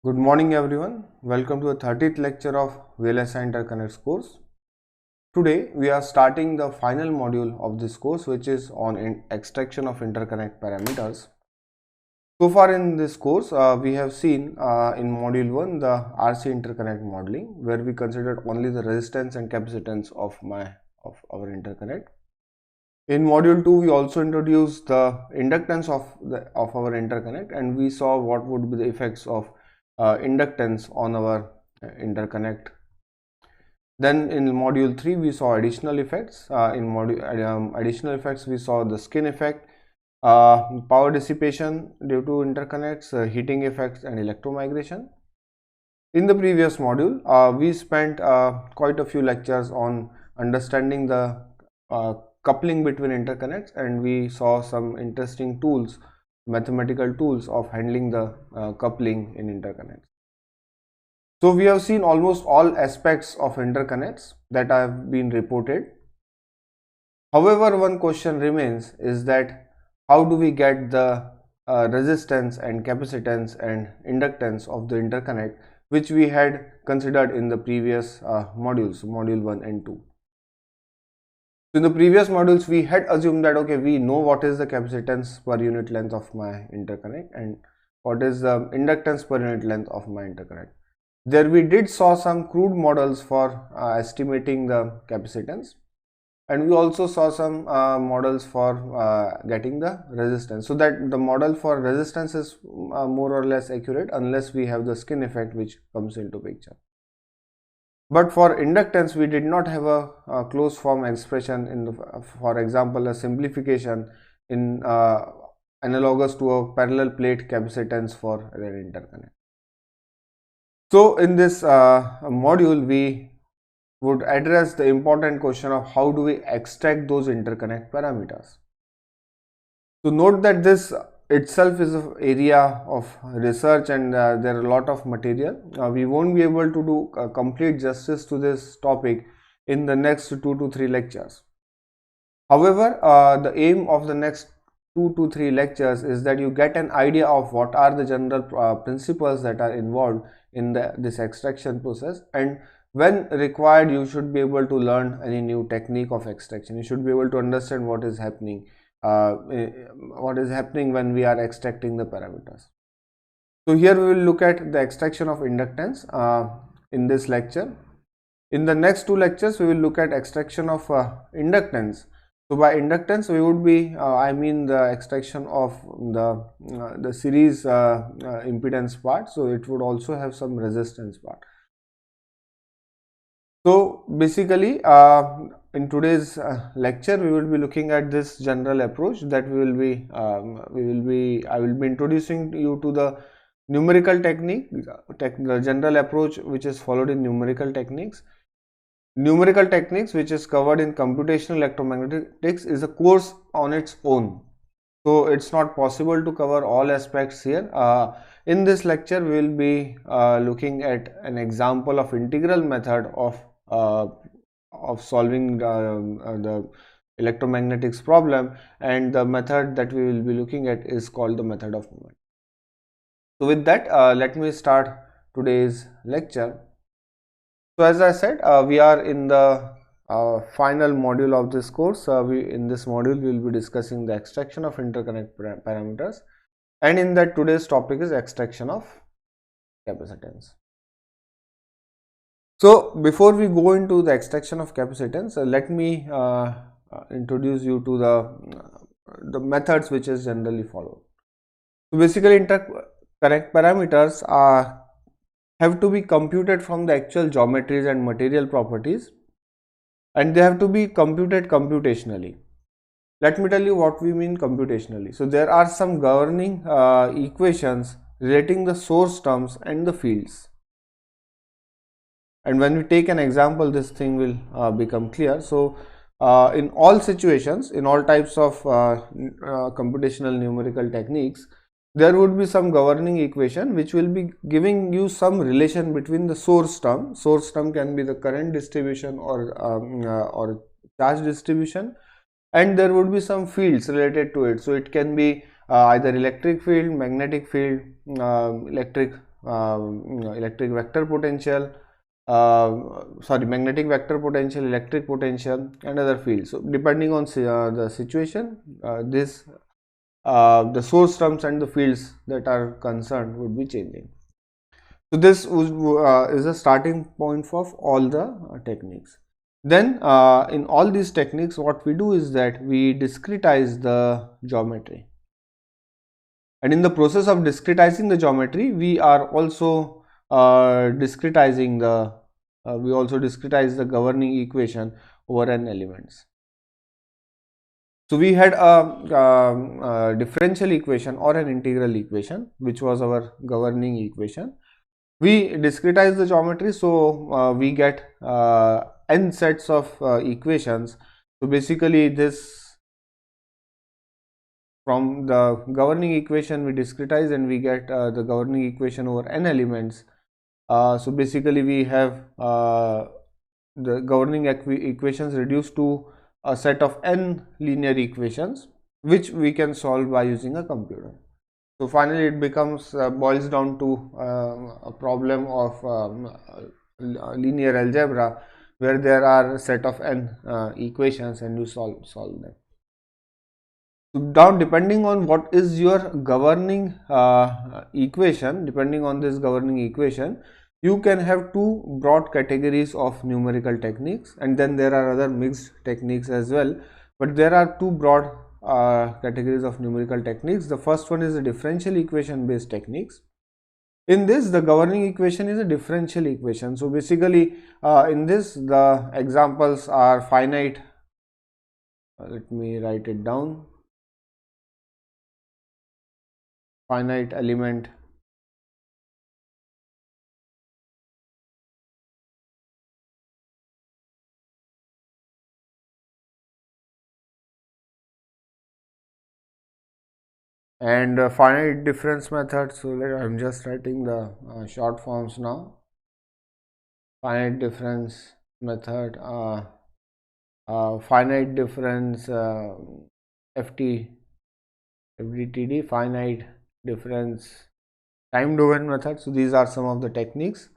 Good morning everyone. Welcome to the 30th lecture of VLSI Interconnects course. Today we are starting the final module of this course, which is on extraction of interconnect parameters. So far in this course we have seen in module 1 the RC interconnect modeling, where we considered only the resistance and capacitance of our interconnect. In module 2 we also introduced the inductance of our interconnect, and we saw what would be the effects of inductance on our interconnect. Then in module 3 we saw additional effects. Additional effects, we saw the skin effect, power dissipation due to interconnects, heating effects and electromigration. In the previous module we spent quite a few lectures on understanding the coupling between interconnects, and we saw some interesting tools, mathematical tools of handling the coupling in interconnects. So we have seen almost all aspects of interconnects that have been reported. However, one question remains, is that how do we get the resistance and capacitance and inductance of the interconnect, which we had considered in the previous modules, module 1 and 2. So in the previous modules we had assumed that okay, we know what is the capacitance per unit length of my interconnect and what is the inductance per unit length of my interconnect. There we did saw some crude models for estimating the capacitance, and we also saw some models for getting the resistance, so that the model for resistance is more or less accurate unless we have the skin effect which comes into picture. But for inductance we did not have a closed form expression in the, for example, a simplification in analogous to a parallel plate capacitance for an interconnect. So in this module we would address the important question of how do we extract those interconnect parameters. So note that this itself is an area of research, and there are a lot of material. We won't be able to do complete justice to this topic in the next 2 to 3 lectures. However, the aim of the next 2 to 3 lectures is that you get an idea of what are the general principles that are involved in this extraction process, and when required you should be able to learn any new technique of extraction. You should be able to understand what is happening when we are extracting the parameters. So here we will look at the extraction of inductance in this lecture. In the next 2 lectures we will look at extraction of inductance. So by inductance we would be I mean the extraction of the series impedance part, so it would also have some resistance part. So basically in today's lecture we will be looking at this general approach that I will be introducing you to the numerical technique, the general approach which is followed in numerical techniques. Numerical techniques, which is covered in computational electromagnetics, is a course on its own, so it's not possible to cover all aspects here. In this lecture we will be looking at an example of integral method of solving the electromagnetics problem, and the method that we will be looking at is called the method of moment. So with that let me start today's lecture. So as I said, we are in the final module of this course. In this module we will be discussing the extraction of interconnect parameters, and in that today's topic is extraction of capacitance. So before we go into the extraction of capacitance, let me introduce you to the methods which is generally followed. So basically interconnect parameters have to be computed from the actual geometries and material properties, and they have to be computed computationally. Let me tell you what we mean computationally. So there are some governing equations relating the source terms and the fields, and when we take an example this thing will become clear. So in all situations, in all types of computational numerical techniques, there would be some governing equation which will be giving you some relation between the source term. Source term can be the current distribution or charge distribution, and there would be some fields related to it. So it can be either electric field, magnetic field, electric electric vector potential, magnetic vector potential, electric potential, and other fields. So depending on the situation, the source terms and the fields that are concerned would be changing. So this is a starting point for all the techniques. Then in all these techniques, what we do is that we discretize the geometry, and in the process of discretizing the geometry, we are also discretizing the discretize the governing equation over n elements. So we had a differential equation or an integral equation, which was our governing equation. We discretize the geometry, so we get n sets of equations. So basically, this from the governing equation we discretize and we get the governing equation over n elements. So basically, we have the governing equations reduced to a set of n linear equations, which we can solve by using a computer. So finally, it becomes boils down to a problem of linear algebra, where there are a set of n equations and you solve them. So now, depending on what is your governing equation, depending on this governing equation, you can have two broad categories of numerical techniques, and then there are other mixed techniques as well. But there are two broad categories of numerical techniques. The first one is the differential equation based techniques. In this, the governing equation is a differential equation. So basically, in this, the examples are finite. Let me write it down. Finite element and finite difference method. So I'm just writing the short forms now. Finite difference method, finite difference FDTD, finite difference time domain method. So these are some of the techniques.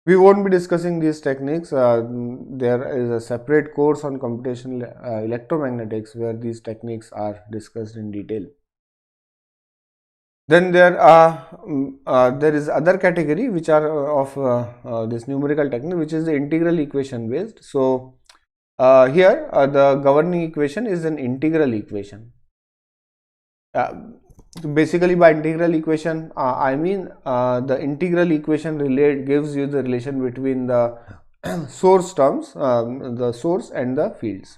We won't be discussing these techniques. There is a separate course on computational electromagnetics where these techniques are discussed in detail. Then there is other category which are of this numerical technique, which is the integral equation based. So here the governing equation is an integral equation. Basically, by integral equation, I mean the integral equation gives you the relation between the source terms, the source and the fields.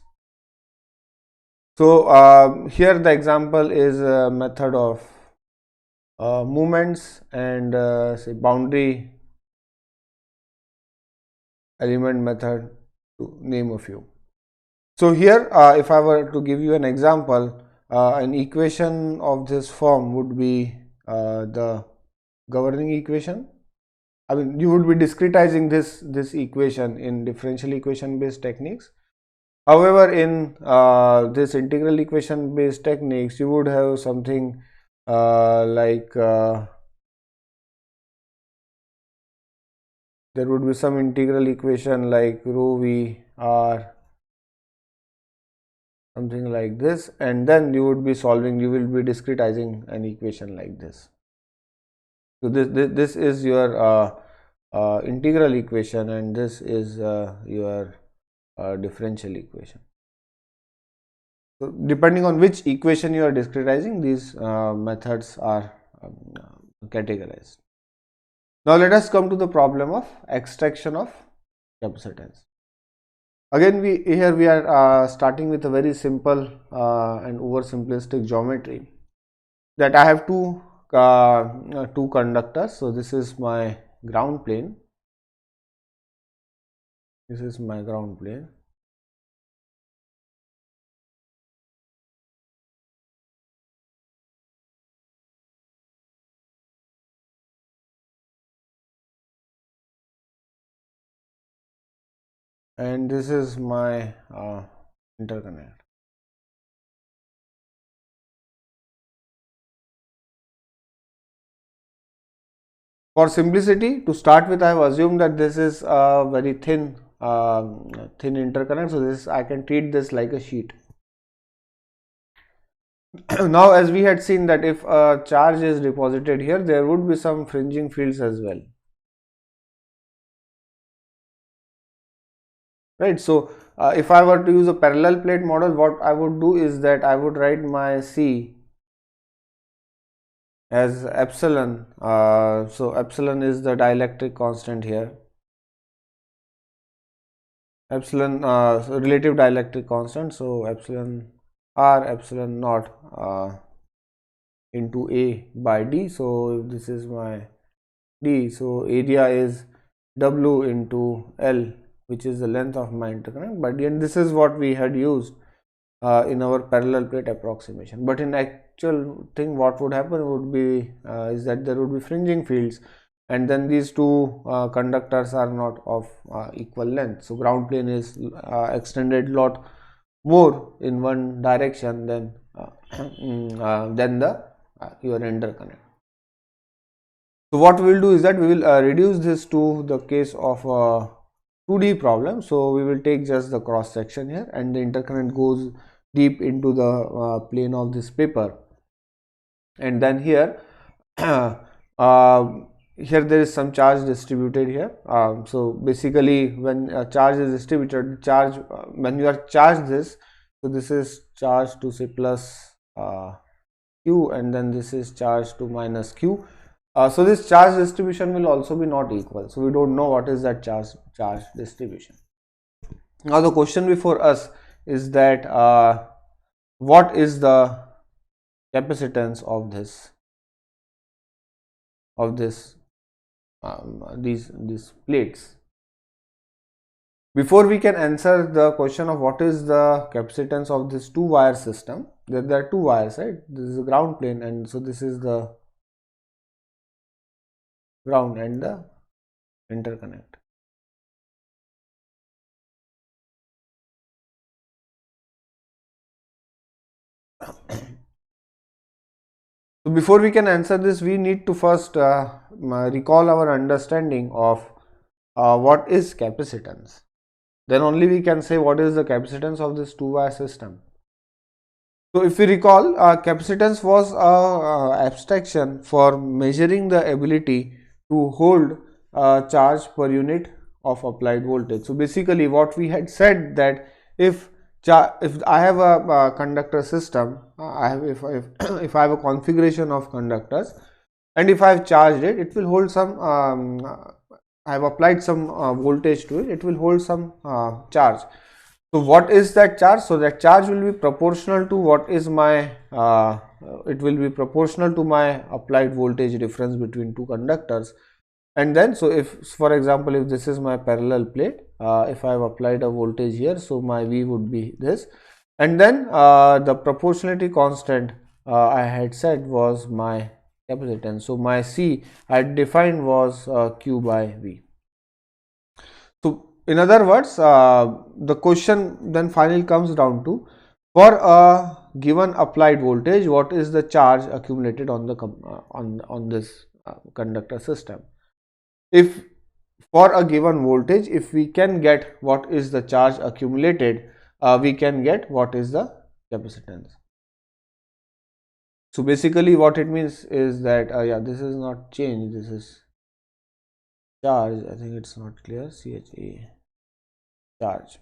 So here the example is a method of moments and say boundary element method, to name a few. So here if I were to give you an example, an equation of this form would be the governing equation. I mean, you would be discretizing this equation in differential equation based techniques. However, in this integral equation based techniques, you would have something like there would be some integral equation like rho v r, something like this, and then you would be solving, you will be discretizing an equation like this. So this is your integral equation, and this is your differential equation. So depending on which equation you are discretizing, these methods are categorized. Now let us come to the problem of extraction of capacitance. Again, we are starting with a very simple and oversimplistic geometry, that I have two conductors. So this is my ground plane. This is my ground plane. And this is my interconnect. For simplicity, to start with, I have assumed that this is a very thin interconnect, so this I can treat this like a sheet. Now, as we had seen that if a charge is deposited here, there would be some fringing fields as well, right? So if I were to use a parallel plate model, what I would do is that I would write my C as epsilon. So epsilon is the dielectric constant here, epsilon so relative dielectric constant, so epsilon r epsilon naught into A by D. So if this is my D, so area is W into L, which is the length of my interconnect, but again this is what we had used in our parallel plate approximation. But in actual thing, what would happen would be is that there would be fringing fields, and then these two conductors are not of equal length, so ground plane is extended lot more in one direction than the your interconnect. So what we will do is that we will reduce this to the case of a 2D problem. So we will take just the cross section here, and the interconnect goes deep into the plane of this paper, and then here here there is some charge distributed here. So basically, when a charge is distributed, charge when you are charged this, so this is charged to say plus q, and then this is charged to minus q. So this charge distribution will also be not equal, so we don't know what is that charge distribution. Now the question before us is that what is the capacitance of these plates. Before we can answer the question of what is the capacitance of this two wire system, there are two wires, right? This is the ground plane, and so this is the ground and the interconnect. So before we can answer this, we need to first recall our understanding of what is capacitance. Then only we can say what is the capacitance of this two wire system. So if we recall, capacitance was a abstraction for measuring the ability to hold charge per unit of applied voltage. So basically what we had said that if I have a conductor system, if I have a configuration of conductors, and if I have charged it, it will hold some I have applied some voltage to it, it will hold some charge. So what is that charge? So that charge will be proportional to what is my it will be proportional to my applied voltage difference between two conductors. And then, so if for example, if this is my parallel plate, if I have applied a voltage here, so my V would be this, and then the proportionality constant I had said was my capacitance. So my C I had defined was Q by V. So in other words, the question then finally comes down to, for a given applied voltage, what is the charge accumulated on the on this conductor system? If for a given voltage, if we can get what is the charge accumulated, we can get what is the capacitance. So basically what it means is that yeah, this is not change, this is charge. I think it's not clear. CHA charge.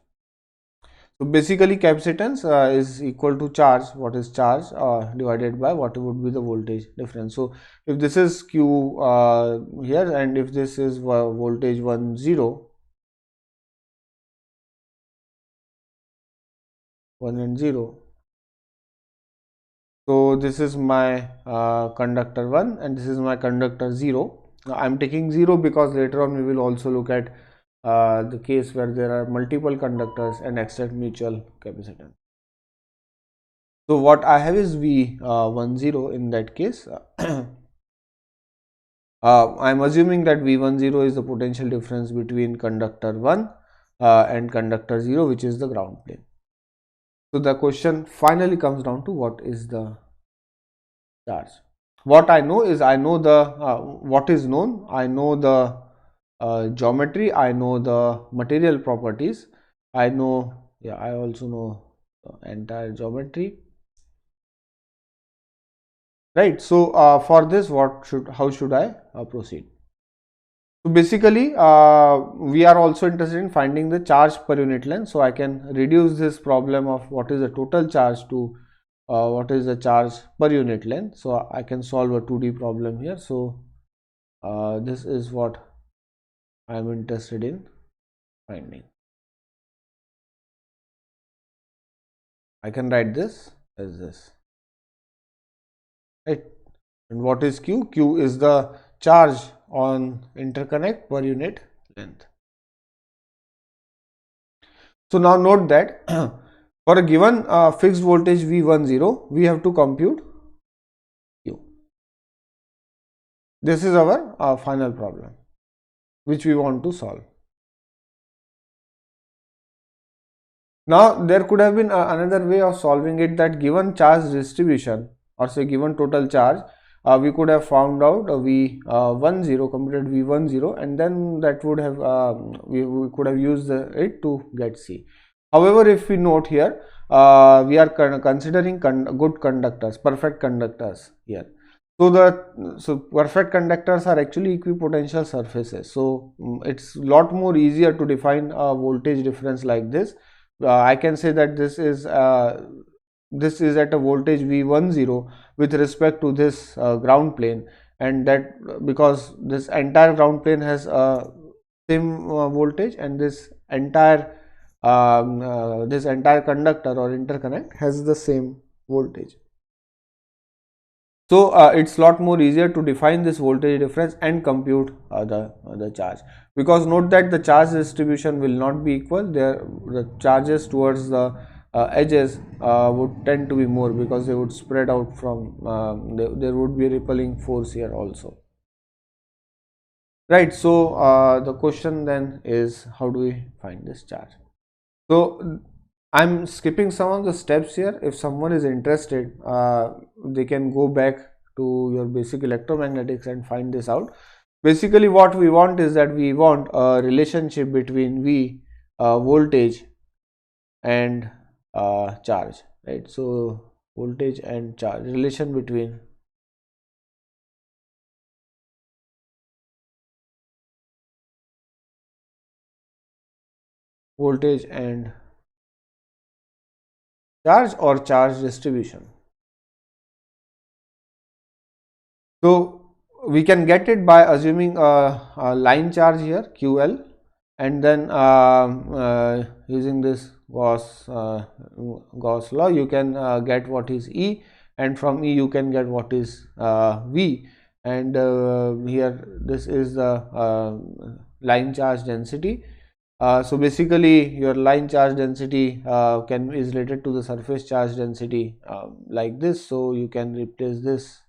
So basically capacitance is equal to charge, what is charge divided by what would be the voltage difference. So if this is Q here, and if this is voltage 1 0 1 and 0, so this is my conductor 1 and this is my conductor 0. Now I am taking 0 because later on we will also look at the case where there are multiple conductors and extract mutual capacitance. So what I have is V10 in that case. I am assuming that V10 is the potential difference between conductor 1 and conductor 0, which is the ground plane. So the question finally comes down to what is the charge. what I know is I know the what is known, I know the geometry, I know the material properties, I know, yeah, I also know the entire geometry, right? So for this, how should I proceed? So basically, we are also interested in finding the charge per unit length. So I can reduce this problem of what is the total charge to what is the charge per unit length. So I can solve a 2D problem here. So this is what I am interested in finding. I can write this as this, right? And what is Q? Q is the charge on interconnect per unit length. So now note that for a given fixed voltage V10, we have to compute Q. This is our final problem which we want to solve. Now there could have been another way of solving it, that given charge distribution or say given total charge, we could have found out V10, computed V10, and then that would have we could have used it to get C. However, if we note here, we are considering good conductors, perfect conductors here. So perfect conductors are actually equipotential surfaces. So it's a lot more easier to define a voltage difference like this. I can say that this is at a voltage V10 with respect to this ground plane, and that because this entire ground plane has same voltage, and this entire conductor or interconnect has the same voltage. So it's lot more easier to define this voltage difference and compute the charge, because note that the charge distribution will not be equal. The charges towards the edges would tend to be more, because they would spread out from there would be a rippling force here also, right? So the question then is, how do we find this charge? So I'm skipping some of the steps here. If someone is interested, they can go back to your basic electromagnetics and find this out. Basically what we want is that we want a relationship between V voltage and charge, right? So voltage and charge, relation between voltage and charge or charge distribution. So we can get it by assuming a line charge here, QL, and then using this Gauss law, you can get what is E, and from E you can get what is V, and here this is the line charge density. So basically your line charge density is related to the surface charge density like this. So you can replace this.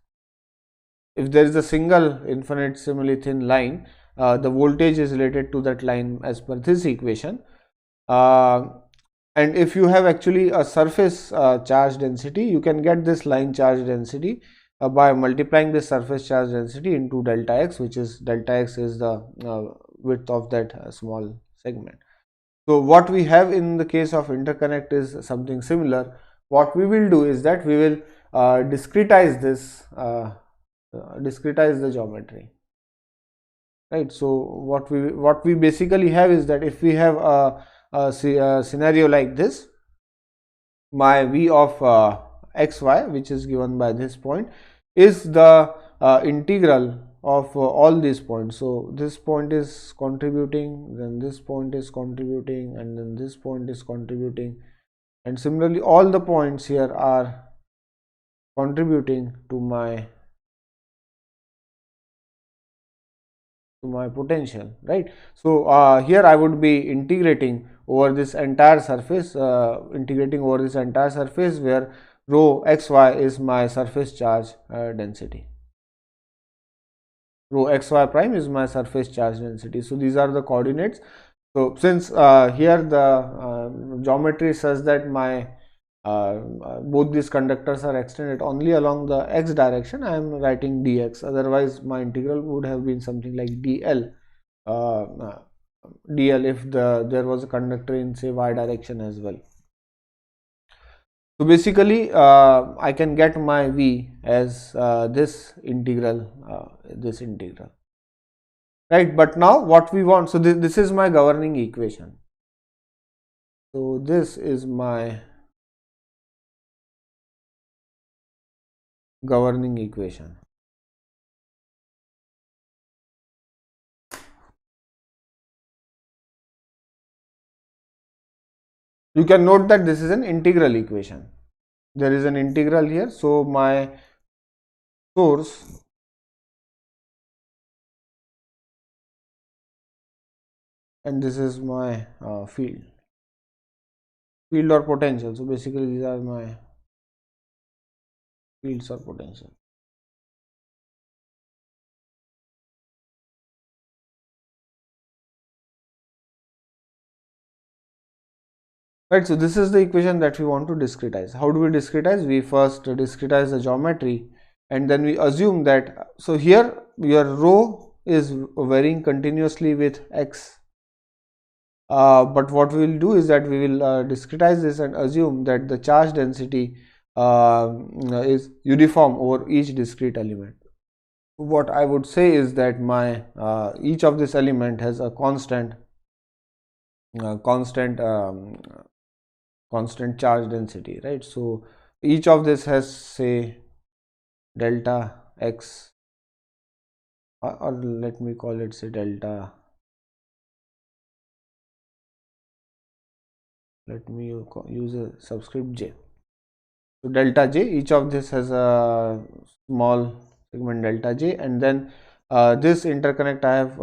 If there is a single infinitesimally thin line, the voltage is related to that line as per this equation. And if you have actually a surface charge density, you can get this line charge density by multiplying this surface charge density into delta x, which is delta x is the width of that small segment. So what we have in the case of interconnect is something similar. What we will do is that we will discretize this, discretize the geometry, right? So what we basically have is that if we have a scenario like this, my V of xy, which is given by this point, is the integral of all these points. So this point is contributing, then this point is contributing, and then this point is contributing, and similarly all the points here are contributing to my potential, right? So here I would be integrating over this entire surface, where rho xy is my surface charge density. Rho xy prime is my surface charge density. So these are the coordinates. So since here the geometry is such that my both these conductors are extended only along the x direction, I am writing dx. Otherwise my integral would have been something like dl, dl if there was a conductor in say y direction as well. So basically I can get my v as this integral, right? But now what we want, so this is my governing equation. So this is my governing equation. You can note that this is an integral equation. There is an integral here, so my source and this is my field or potential. So basically these are my fields or potential. Right, so this is the equation that we want to discretize. How do we discretize? We first discretize the geometry and then we assume that, so here your rho is varying continuously with x, but what we will do is that we will discretize this and assume that the charge density is uniform over each discrete element. What I would say is that my each of this element has a constant charge density, right? So each of this has say delta x, or let me call it say delta, let me use a subscript j. So delta j, each of this has a small segment delta j, and then this interconnect I have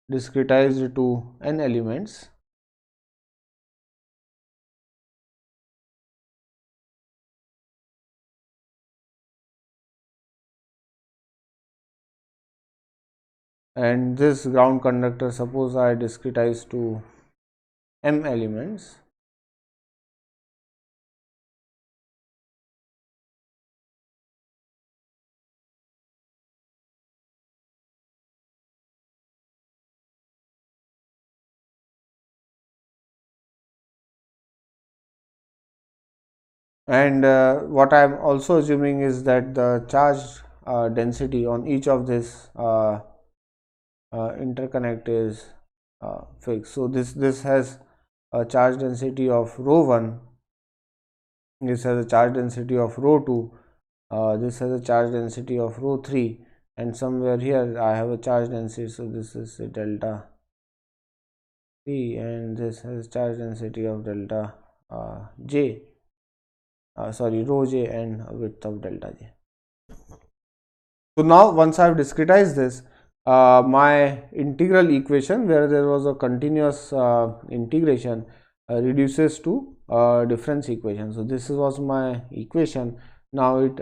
discretized to n elements. And this ground conductor, suppose I discretize to m elements. And what I am also assuming is that the charge density on each of this interconnect is fixed. So this has a charge density of rho 1, this has a charge density of rho 2, this has a charge density of rho 3, and somewhere here I have a charge density, so this is a delta 3, and this has charge density of delta j, sorry, rho j and width of delta j. So now once I have discretized this, my integral equation, where there was a continuous integration, reduces to difference equation. So this was my equation. Now it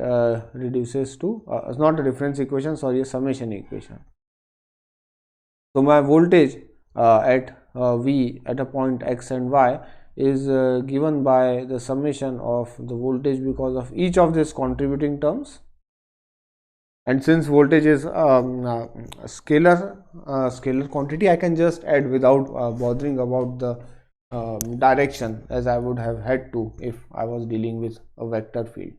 reduces to not a difference equation, sorry, a summation equation. So my voltage at V at a point x and y is given by the summation of the voltage because of each of these contributing terms. And since voltage is a scalar quantity, I can just add without bothering about the direction, as I would have had to if I was dealing with a vector field.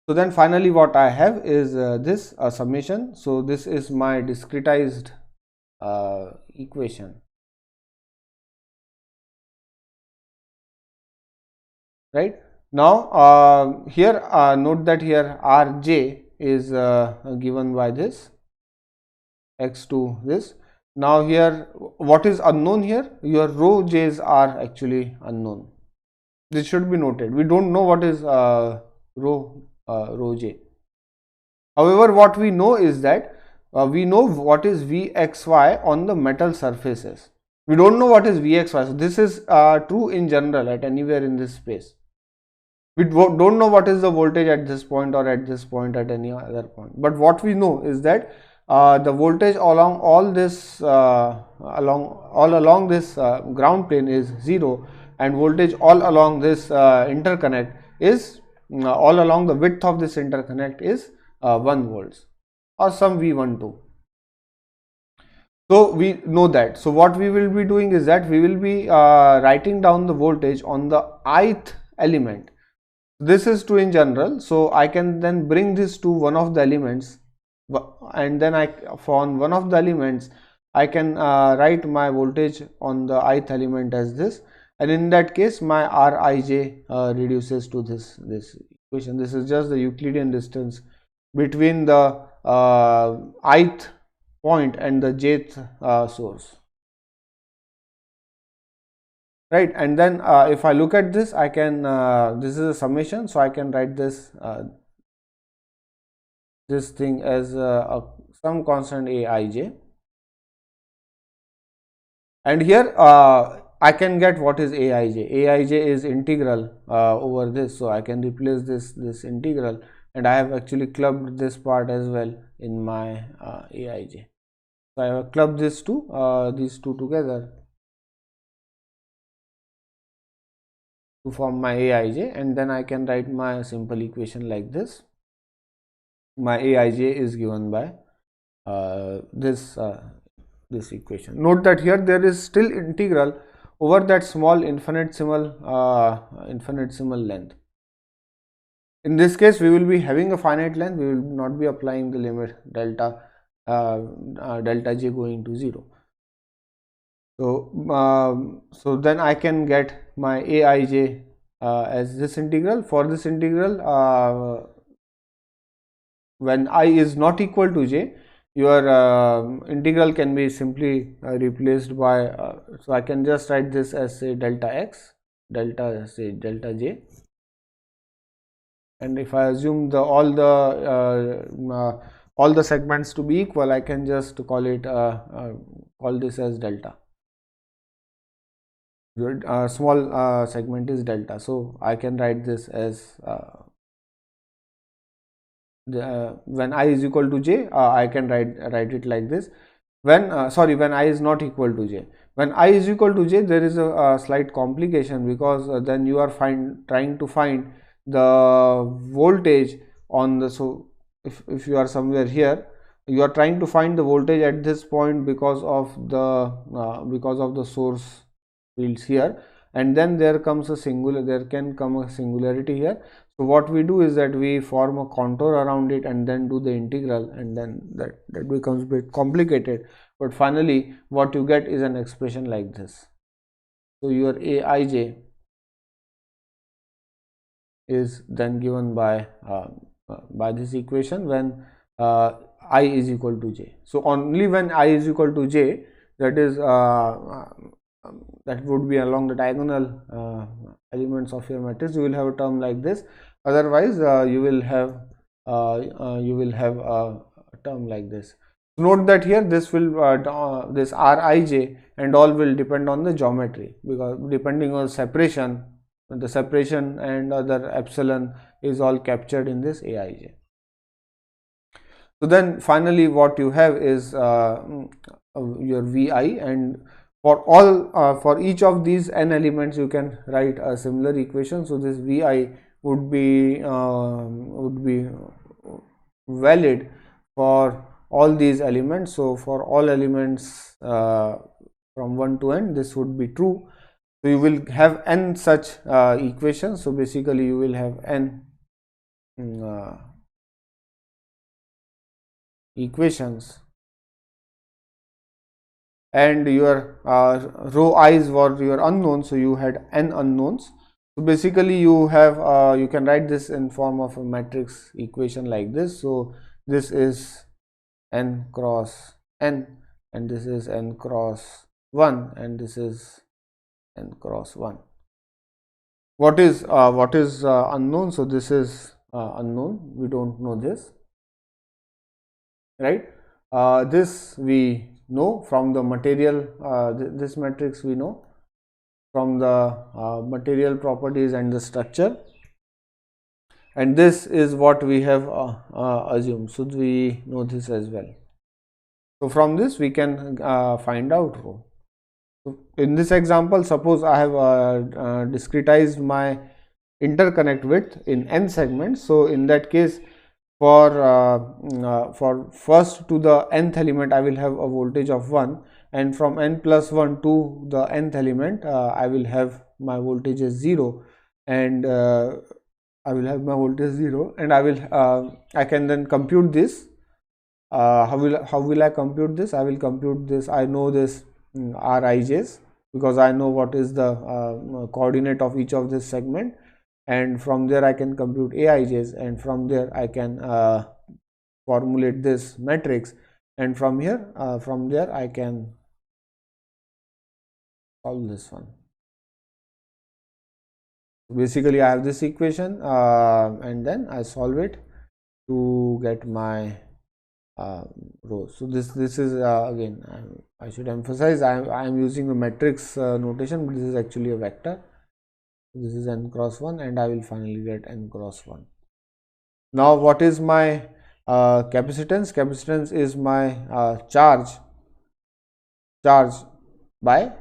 So then finally what I have is this summation. So this is my discretized equation, right? Now here note that here Rj is given by this x to this. Now here what is unknown here? Your rho j's are actually unknown. This should be noted. We don't know what is rho j. However, what we know is that we know what is Vxy on the metal surfaces. We don't know what is Vxy. So this is true in general at anywhere in this space. We don't know what is the voltage at this point or at this point at any other point. But what we know is that the voltage along all this along this ground plane is 0, and voltage all along this interconnect is all along the width of this interconnect is 1 volts or some V12. So we know that. So what we will be doing is that we will be writing down the voltage on the ith element. This is true in general, so I can then bring this to one of the elements, and then on one of the elements I can write my voltage on the ith element as this, and in that case my Rij reduces to this equation. This is just the Euclidean distance between the ith point and the jth source, right? And then if I look at this, I can this is a summation, so I can write this this thing as some constant Aij, and here I can get what is Aij. Aij is integral over this, so I can replace this integral, and I have actually clubbed this part as well in my Aij. So I have clubbed these two together to form my Aij, and then I can write my simple equation like this. My Aij is given by this equation. Note that here there is still integral over that small infinitesimal length. In this case, we will be having a finite length. We will not be applying the limit delta j going to 0. So then I can get my Aij as this integral. For this integral, when I is not equal to j, your integral can be simply replaced by, so I can just write this as say delta x, delta j, and if I assume all the segments to be equal, I can just call it call this as delta. Small segment is delta, so I can write this as when I is equal to j, I can write it like this. When when I is not equal to j. When I is equal to j, there is a slight complication, because then you are trying to find the voltage on the, so if you are somewhere here, you are trying to find the voltage at this point because of the source fields here, and then there can come a singularity here. So what we do is that we form a contour around it and then do the integral, and then that becomes a bit complicated, but finally what you get is an expression like this. So your Aij is then given by this equation when I is equal to j. So only when I is equal to j, that is that would be along the diagonal elements of your matrix, you will have a term like this. Otherwise you will have a term like this. Note that here this will this Rij and all will depend on the geometry, because depending on separation, the separation and other epsilon is all captured in this Aij. So then finally what you have is your Vi, and for all for each of these n elements you can write a similar equation. So this Vi would be valid for all these elements. So for all elements from 1 to n, this would be true. So you will have n such equations. So basically you will have n equations, and your row i's were your unknowns, so you had n unknowns. So basically you have you can write this in form of a matrix equation like this. So this is n cross n, and this is n cross 1, and this is n cross 1. What is unknown? So this is unknown, we don't know this, right? This we know from the material, this matrix we know from the material properties and the structure, and this is what we have assumed. So we know this as well. So from this we can find out rho. So in this example, suppose I have discretized my interconnect width in n segments. So in that case, for first to the nth element, I will have a voltage of 1, and from n plus 1 to the nth element, I will have my voltage is 0, and I will have my voltage 0, and I can then compute this. How will I compute this? I will compute this. I know this Rij's, because I know what is the coordinate of each of this segment, and from there I can compute Aij's, and from there I can formulate this matrix, and from there I can solve this one. Basically, I have this equation, and then I solve it to get my rows. So this is again, I should emphasize, I am using the matrix notation, but this is actually a vector. This is n cross 1, and I will finally get n cross 1. Now what is my capacitance? Capacitance is my charge by,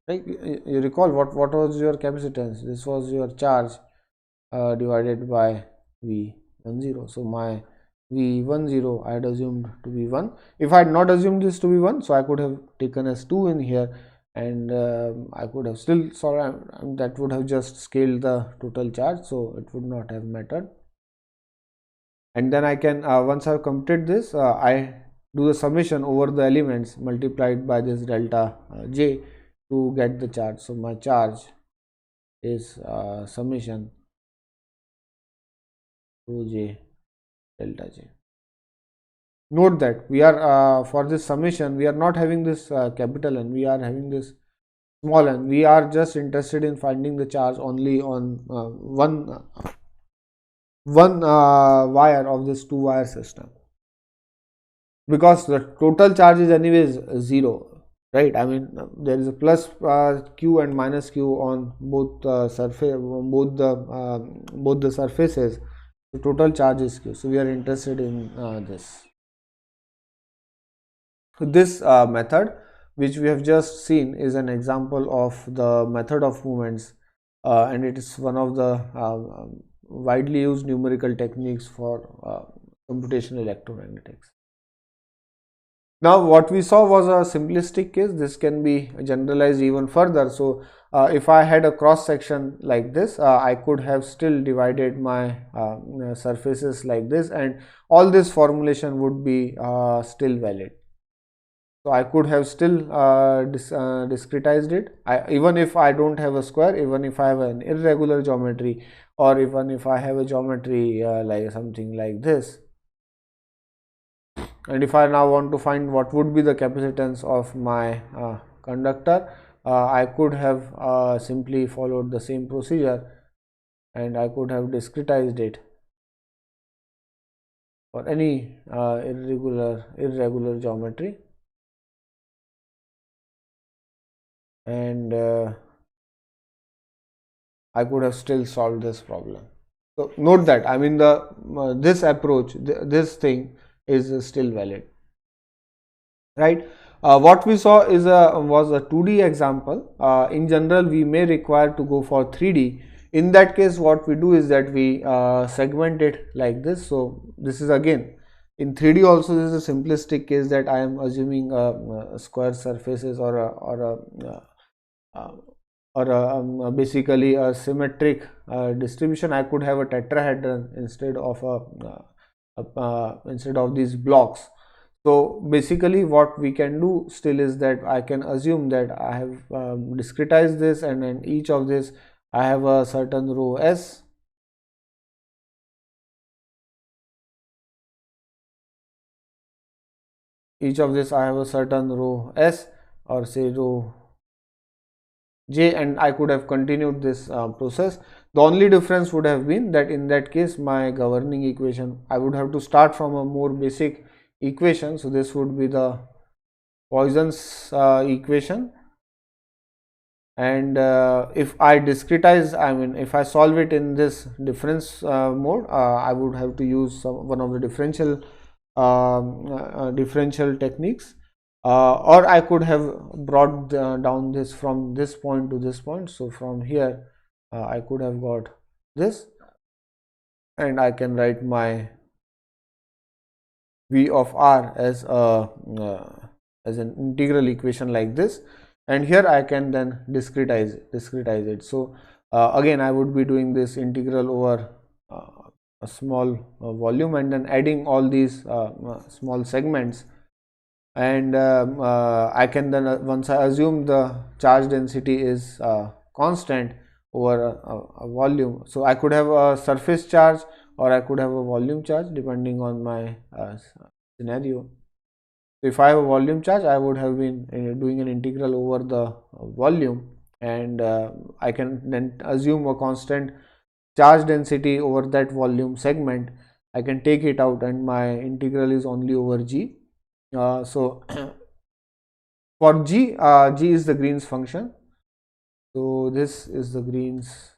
right? You recall what was your capacitance? This was your charge divided by V10. So my V10 I had assumed to be 1. If I had not assumed this to be 1, so I could have taken as 2 in here, and I could have still that would have just scaled the total charge, so it would not have mattered. And then I can, once I have completed this, I do the summation over the elements multiplied by this delta J to get the charge. So my charge is summation rho J delta J. Note that we are for this summation, we are not having this capital N, we are having this small n. We are just interested in finding the charge only on one wire of this 2-wire system, because the total charge is anyways 0, right? I mean, there is a plus q and minus q on both the surfaces. The total charge is q, so we are interested in this. This method which we have just seen is an example of the method of moments, and it is one of the widely used numerical techniques for computational electromagnetics. Now what we saw was a simplistic case. This can be generalized even further. So if I had a cross section like this, I could have still divided my surfaces like this, and all this formulation would be still valid. So I could have still discretized it. Even if I don't have a square, even if I have an irregular geometry, or even if I have a geometry like something like this, and if I now want to find what would be the capacitance of my conductor, I could have simply followed the same procedure, and I could have discretized it for any irregular geometry, and I could have still solved this problem. So note that, I mean, this approach, this thing is still valid, right? What we saw is was a 2D example. In general, we may require to go for 3D. In that case, what we do is that we segment it like this. So this is again in 3D also, this is a simplistic case that I am assuming square surfaces or basically a symmetric distribution. I could have a tetrahedron instead of these blocks. So basically what we can do still is that I can assume that I have discretized this, and in each of this I have a certain rho S. Each of this I have a certain rho S, or say rho J, and I could have continued this process. The only difference would have been that in that case my governing equation, I would have to start from a more basic equation. So this would be the Poisson's equation, and if I discretize, I mean if I solve it in this difference mode, I would have to use one of the differential techniques. or I could have brought down this from this point to this point. So from here I could have got this, and I can write my v of r as an integral equation like this, and here I can then discretize it. So again I would be doing this integral over a small volume, and then adding all these small segments, and I can then once I assume the charge density is constant over a volume, so I could have a surface charge or I could have a volume charge depending on my scenario. So if I have a volume charge, I would have been doing an integral over the volume, and I can then assume a constant charge density over that volume segment. I can take it out, and my integral is only over g. So for g, g is the Green's function. So this is the Green's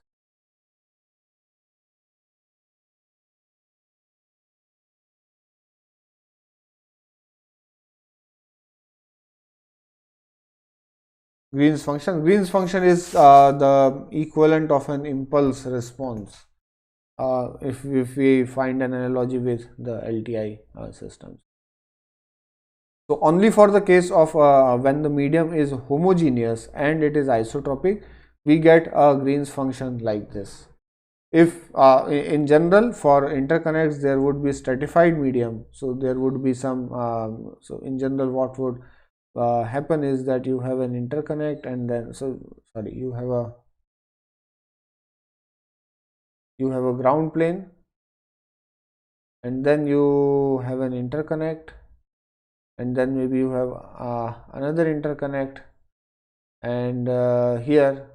function. Green's function is the equivalent of an impulse response. If we find an analogy with the LTI systems. So only for the case of when the medium is homogeneous and it is isotropic, we get a Green's function like this. If in general for interconnects there would be stratified medium, so there would be some so in general what would happen is that you have an interconnect, and then you have a ground plane, and then you have an interconnect, and then maybe you have another interconnect, and here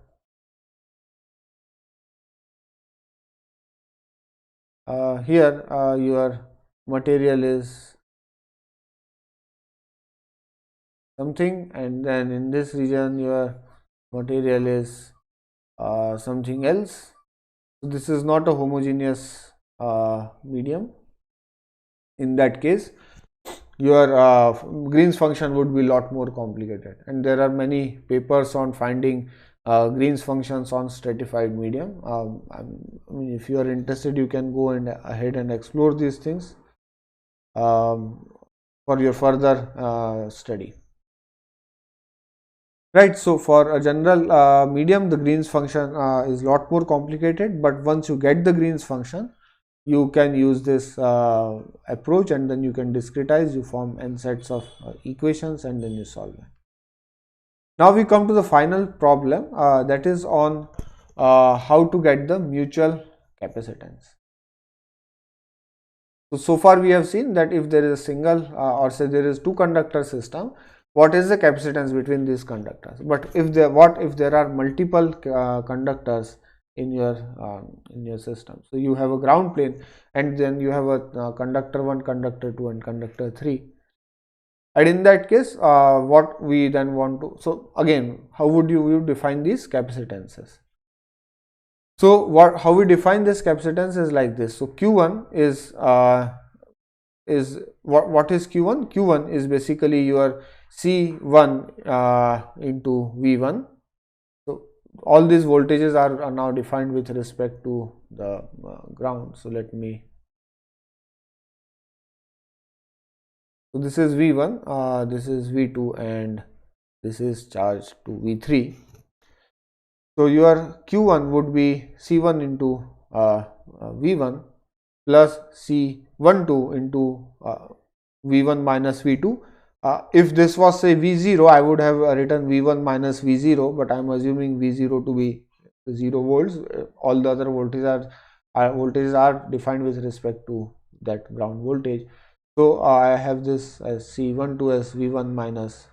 your material is something, and then in this region your material is something else. So this is not a homogeneous medium. In that case, your Green's function would be a lot more complicated, and there are many papers on finding Green's functions on stratified medium. I mean, if you are interested, you can go ahead and explore these things for your further study. Right, so for a general medium, the Green's function is a lot more complicated, but once you get the Green's function, you can use this approach, and then you can discretize, you form n sets of equations, and then you solve it. Now we come to the final problem, that is on how to get the mutual capacitance. So far we have seen that if there is a single or say there is two conductor system, what is the capacitance between these conductors? But if there are multiple conductors in your system? So you have a ground plane, and then you have a conductor 1, conductor 2, and conductor 3. And in that case, what we then want to, so again, how would you define these capacitances? So how we define this capacitance is like this. So Q1 is what is Q1? Q1 is basically your C1 into V1. So all these voltages are now defined with respect to the ground. So so this is V1, this is V2, and this is charged to V3. So your Q1 would be C1 into V1 plus C12 into V1 minus V2. If this was say V0, I would have written V1 minus V0, but I am assuming V0 to be 0 volts. All the other voltages are defined with respect to that ground voltage. So I have this as C12 as V1 minus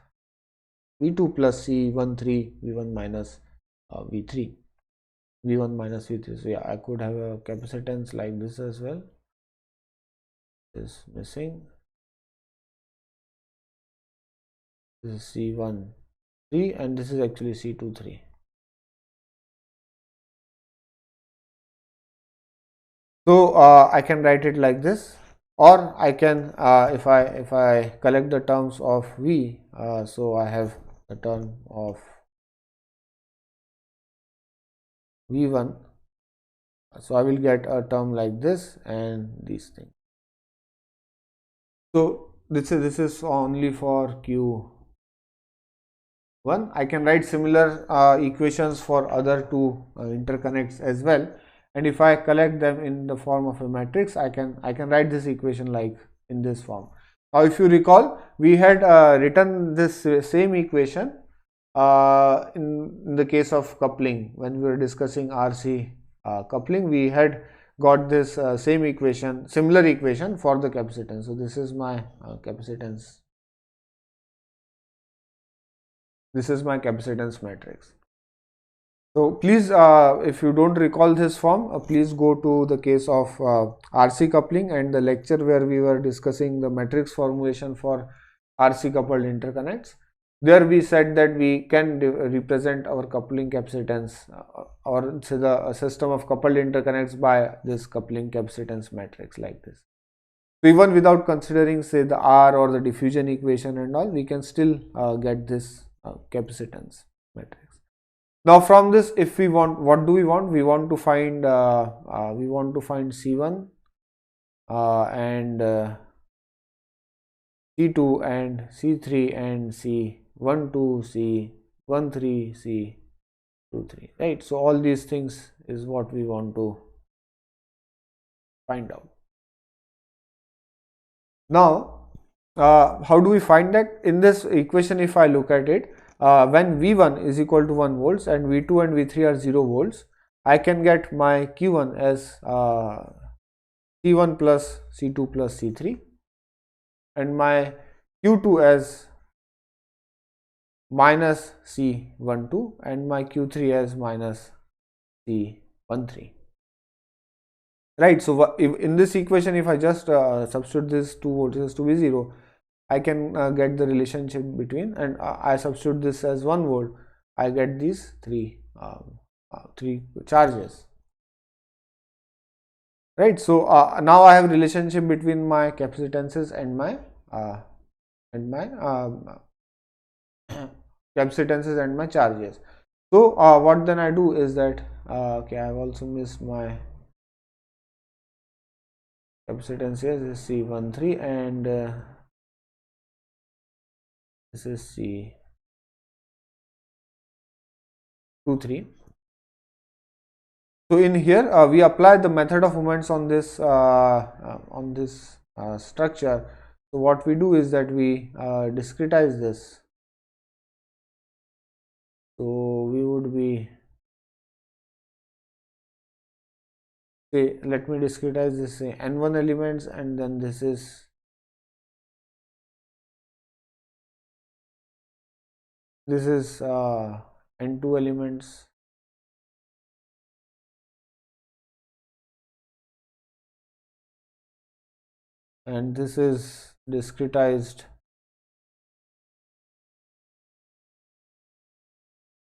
V2 plus C13 V1 minus V3, V1 minus V3. So yeah, I could have a capacitance like this as well. Is missing. This is C13, and this is actually C23. So I can write it like this. or I can if I collect the terms of V, so I have the term of V1, so I will get a term like this and these things. So this is only for Q1. I can write similar equations for other two interconnects as well, and if I collect them in the form of a matrix, I can write this equation like in this form. Now if you recall, we had written this same equation in the case of coupling. When we were discussing RC coupling, we had got this same equation, similar equation for the capacitance. So this is my capacitance. This is my capacitance matrix. So please, if you don't recall this form, please go to the case of RC coupling and the lecture where we were discussing the matrix formulation for RC coupled interconnects. There we said that we can represent our coupling capacitance or say the system of coupled interconnects by this coupling capacitance matrix like this. So even without considering say the R or the diffusion equation and all, we can still get this capacitance matrix. Now from this, if we want, what do we want? We want to find C1 and C2 and C3 and C12, C13, C23, right? So all these things is what we want to find out. Now how do we find that? In this equation, if I look at it, when V1 is equal to 1 volts and V2 and V3 are 0 volts, I can get my Q1 as C1 plus C2 plus C3 and my Q2 as minus C12 and my Q3 as minus C13. Right. So if in this equation, if I just substitute these two voltages to be 0, I can get the relationship between, and I substitute this as 1 volt, I get these three charges, right? So now I have relationship between my capacitances and my capacitances and my charges. So what then I do is that okay, I have also missed my capacitance here. This is C13 and this is C23. So in here we apply the method of moments on this structure. So what we do is that we discretize this. So we would be, say, let me discretize this, say n1 elements, and then this is n2 elements, and this is discretized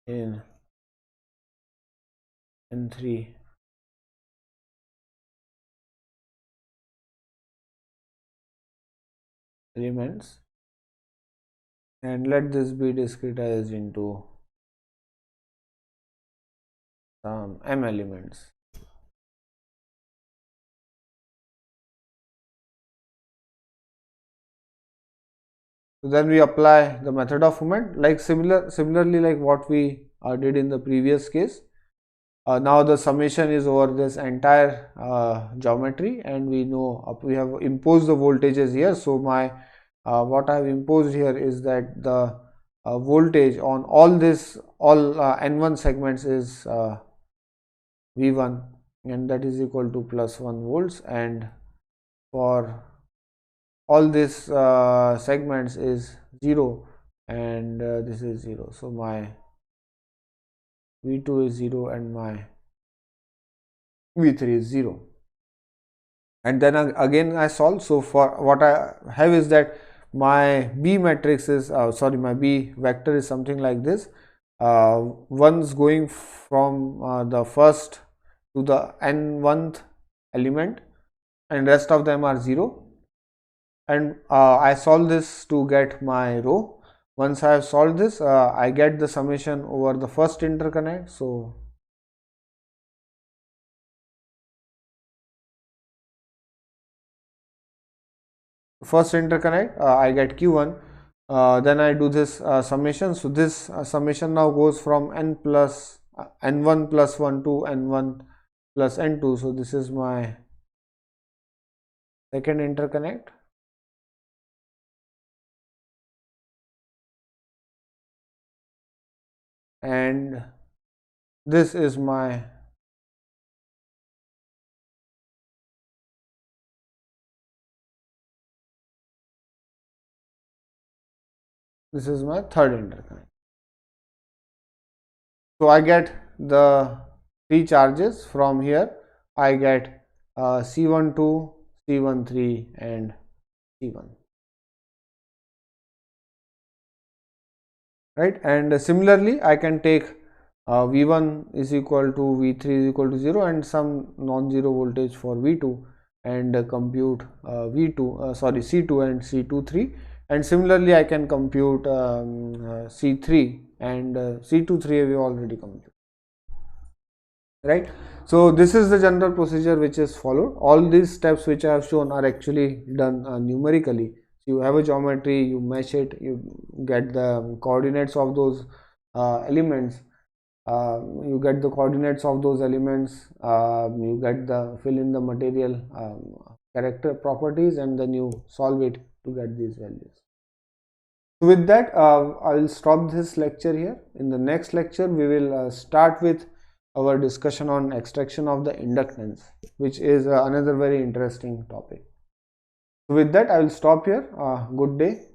in n3 elements, and let this be discretized into some m elements. So then we apply the method of moment, like similarly like what we did in the previous case. Now the summation is over this entire geometry, and we know we have imposed the voltages here. So my what I have imposed here is that the voltage on all n1 segments is V1, and that is equal to plus 1 volts, and for all these segments is 0, and this is 0. So my V2 is 0 and my V3 is 0, and then again I solve. So for what I have is that my B matrix is my B vector is something like this. One's going from the first to the n1th element, and rest of them are 0. and I solve this to get my rho. Once I have solved this, I get the summation over the first interconnect. So first interconnect, I get Q1. Then I do this summation. So this summation now goes from n plus n1 plus 1 to n1 plus n2. So this is my second interconnect. And this is my third interconnect. So I get the three charges from here. I get C12, C13 and C1. Right, and similarly I can take V1 is equal to V3 is equal to 0 and some non-zero voltage for V2 and compute C2 and C23, and similarly I can compute C3 and C23 we already computed, right. So this is the general procedure which is followed. All these steps which I have shown are actually done numerically. You have a geometry, you mesh it, you get the coordinates of those elements, you get the coordinates of those elements, you get the fill in the material character properties, and then you solve it to get these values. So with that, I will stop this lecture here. In the next lecture we will start with our discussion on extraction of the inductance, which is another very interesting topic. So with that, I will stop here. Good day.